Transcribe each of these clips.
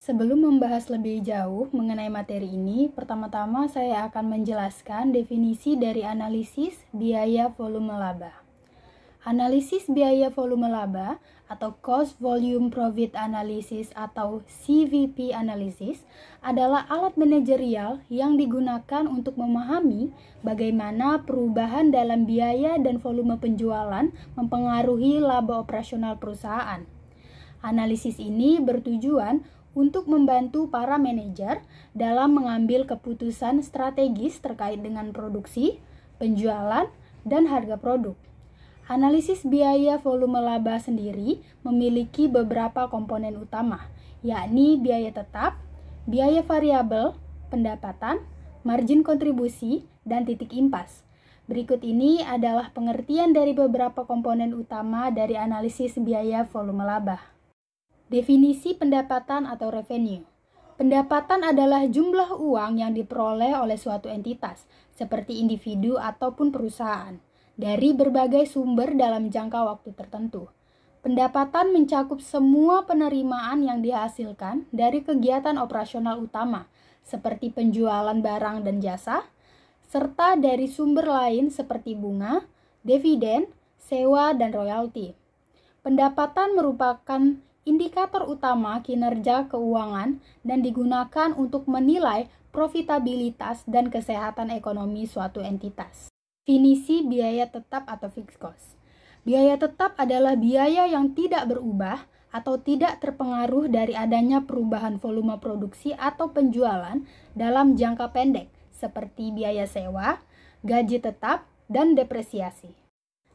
Sebelum membahas lebih jauh mengenai materi ini, pertama-tama saya akan menjelaskan definisi dari analisis biaya volume laba. Analisis biaya volume laba atau Cost Volume Profit Analysis atau CVP Analysis adalah alat manajerial yang digunakan untuk memahami bagaimana perubahan dalam biaya dan volume penjualan mempengaruhi laba operasional perusahaan. Analisis ini bertujuan untuk membantu para manajer dalam mengambil keputusan strategis terkait dengan produksi, penjualan, dan harga produk. Analisis biaya volume laba sendiri memiliki beberapa komponen utama, yakni biaya tetap, biaya variabel, pendapatan, margin kontribusi, dan titik impas. Berikut ini adalah pengertian dari beberapa komponen utama dari analisis biaya volume laba. Definisi pendapatan atau revenue. Pendapatan adalah jumlah uang yang diperoleh oleh suatu entitas, seperti individu ataupun perusahaan, dari berbagai sumber dalam jangka waktu tertentu. Pendapatan mencakup semua penerimaan yang dihasilkan dari kegiatan operasional utama, seperti penjualan barang dan jasa, serta dari sumber lain seperti bunga, dividen, sewa, dan royalti. Pendapatan merupakan indikator utama kinerja keuangan dan digunakan untuk menilai profitabilitas dan kesehatan ekonomi suatu entitas. Definisi biaya tetap atau fixed cost. Biaya tetap adalah biaya yang tidak berubah atau tidak terpengaruh dari adanya perubahan volume produksi atau penjualan dalam jangka pendek, seperti biaya sewa, gaji tetap, dan depresiasi.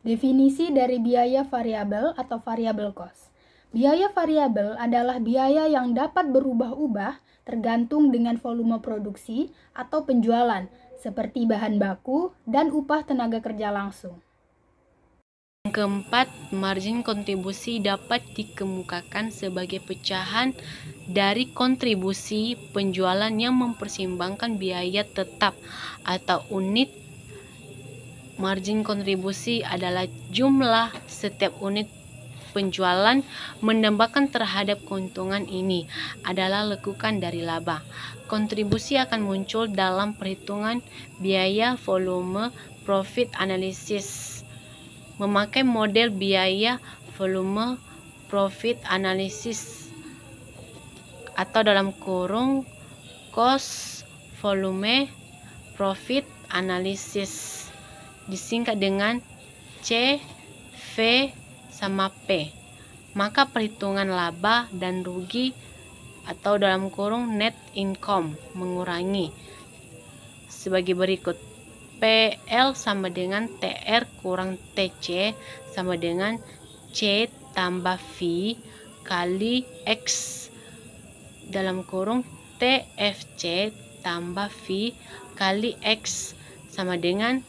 Definisi dari biaya variabel atau variable cost. Biaya variabel adalah biaya yang dapat berubah-ubah tergantung dengan volume produksi atau penjualan, seperti bahan baku dan upah tenaga kerja langsung. Yang keempat, margin kontribusi dapat dikemukakan sebagai pecahan dari kontribusi penjualan yang memperseimbangkan biaya tetap atau unit. Margin kontribusi adalah jumlah setiap unit penjualan menambahkan terhadap keuntungan. Ini adalah lekukan dari laba. Kontribusi akan muncul dalam perhitungan biaya volume profit analysis memakai model biaya volume profit analysis atau dalam kurung cost volume profit analysis, disingkat dengan C, V, sama P. Maka perhitungan laba dan rugi atau dalam kurung net income mengurangi sebagai berikut. PL sama dengan TR kurang TC sama dengan C tambah V kali X dalam kurung TFC tambah V kali X sama dengan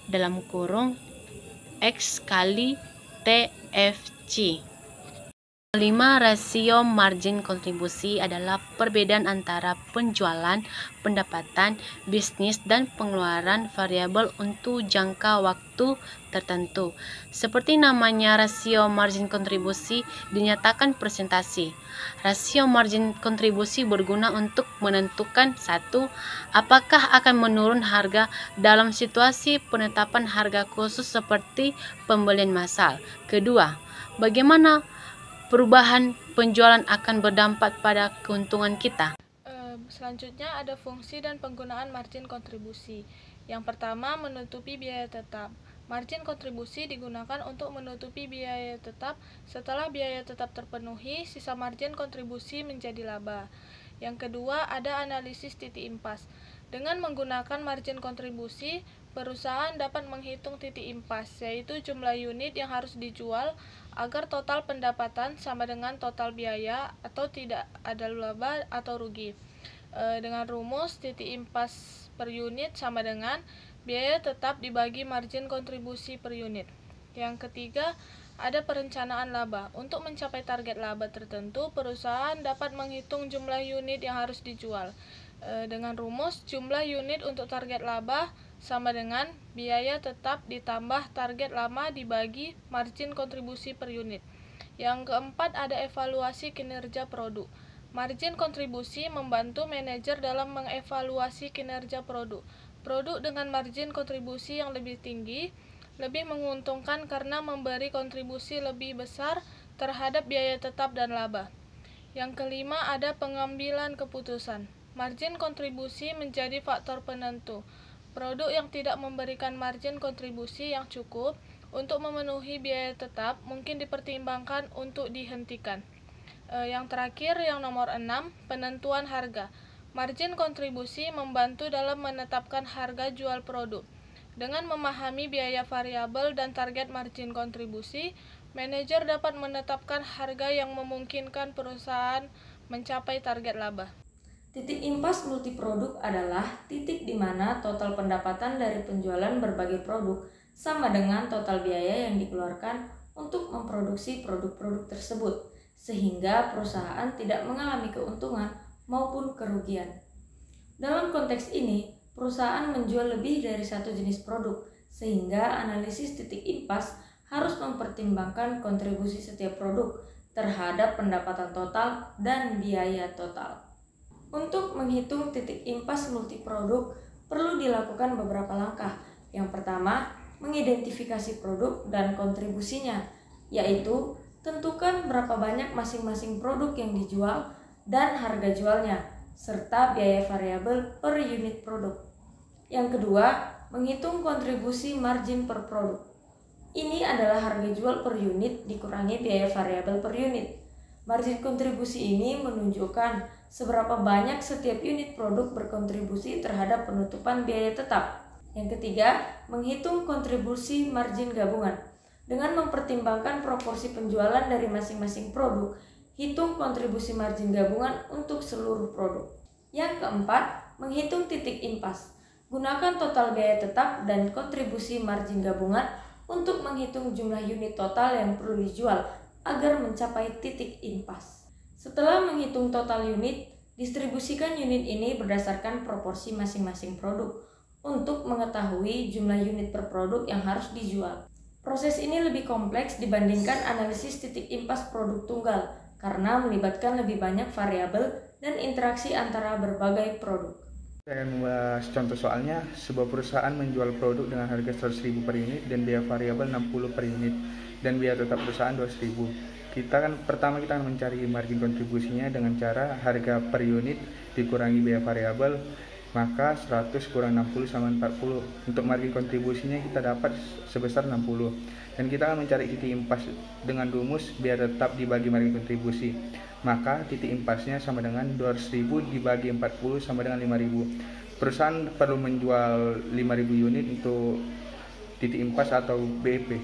dalam kurung X kali TFC. 5. Rasio margin kontribusi adalah perbedaan antara penjualan, pendapatan, bisnis, dan pengeluaran variabel untuk jangka waktu tertentu. Seperti namanya, rasio margin kontribusi dinyatakan presentasi. Rasio margin kontribusi berguna untuk menentukan 1. Apakah akan menurun harga dalam situasi penetapan harga khusus seperti pembelian massal. Kedua, bagaimana perubahan penjualan akan berdampak pada keuntungan kita. Selanjutnya ada fungsi dan penggunaan margin kontribusi. Yang pertama, menutupi biaya tetap. Margin kontribusi digunakan untuk menutupi biaya tetap. Setelah biaya tetap terpenuhi, sisa margin kontribusi menjadi laba. Yang kedua, ada analisis titik impas. Dengan menggunakan margin kontribusi, perusahaan dapat menghitung titik impas, yaitu jumlah unit yang harus dijual agar total pendapatan sama dengan total biaya atau tidak ada laba atau rugi. Dengan rumus titik impas per unit sama dengan biaya tetap dibagi margin kontribusi per unit. Yang ketiga, ada perencanaan laba. Untuk mencapai target laba tertentu, perusahaan dapat menghitung jumlah unit yang harus dijual. Dengan rumus jumlah unit untuk target laba sama dengan biaya tetap ditambah target lama dibagi margin kontribusi per unit. Yang keempat, ada evaluasi kinerja produk. Margin kontribusi membantu manajer dalam mengevaluasi kinerja produk. Produk dengan margin kontribusi yang lebih tinggi lebih menguntungkan karena memberi kontribusi lebih besar terhadap biaya tetap dan laba. Yang kelima, ada pengambilan keputusan. Margin kontribusi menjadi faktor penentu. Produk yang tidak memberikan margin kontribusi yang cukup untuk memenuhi biaya tetap mungkin dipertimbangkan untuk dihentikan. Yang terakhir, yang nomor 6, penentuan harga. Margin kontribusi membantu dalam menetapkan harga jual produk. Dengan memahami biaya variabel dan target margin kontribusi, manajer dapat menetapkan harga yang memungkinkan perusahaan mencapai target laba. Titik impas multiproduk adalah titik di mana total pendapatan dari penjualan berbagai produk sama dengan total biaya yang dikeluarkan untuk memproduksi produk-produk tersebut, sehingga perusahaan tidak mengalami keuntungan maupun kerugian. Dalam konteks ini, perusahaan menjual lebih dari satu jenis produk, sehingga analisis titik impas harus mempertimbangkan kontribusi setiap produk terhadap pendapatan total dan biaya total. Untuk menghitung titik impas multiproduk, perlu dilakukan beberapa langkah. Yang pertama, mengidentifikasi produk dan kontribusinya, yaitu tentukan berapa banyak masing-masing produk yang dijual dan harga jualnya, serta biaya variabel per unit produk. Yang kedua, menghitung kontribusi margin per produk. Ini adalah harga jual per unit dikurangi biaya variabel per unit. Margin kontribusi ini menunjukkan seberapa banyak setiap unit produk berkontribusi terhadap penutupan biaya tetap. Yang ketiga, menghitung kontribusi margin gabungan. Dengan mempertimbangkan proporsi penjualan dari masing-masing produk, hitung kontribusi margin gabungan untuk seluruh produk. Yang keempat, menghitung titik impas. Gunakan total biaya tetap dan kontribusi margin gabungan untuk menghitung jumlah unit total yang perlu dijual agar mencapai titik impas. Setelah menghitung total unit, distribusikan unit ini berdasarkan proporsi masing-masing produk untuk mengetahui jumlah unit per produk yang harus dijual. Proses ini lebih kompleks dibandingkan analisis titik impas produk tunggal karena melibatkan lebih banyak variabel dan interaksi antara berbagai produk. Saya akan membahas contoh soalnya. Sebuah perusahaan menjual produk dengan harga 100.000 per unit dan biaya variabel 60 per unit dan biaya tetap perusahaan 200.000. Pertama kita akan mencari margin kontribusinya dengan cara harga per unit dikurangi biaya variabel, maka 100 kurang 60 sama 40. Untuk margin kontribusinya kita dapat sebesar 60. Dan kita akan mencari titik impas dengan rumus biaya tetap dibagi margin kontribusi. Maka titik impasnya sama dengan 200.000 dibagi 40 sama dengan 5.000. Perusahaan perlu menjual 5.000 unit untuk titik impas atau BEP.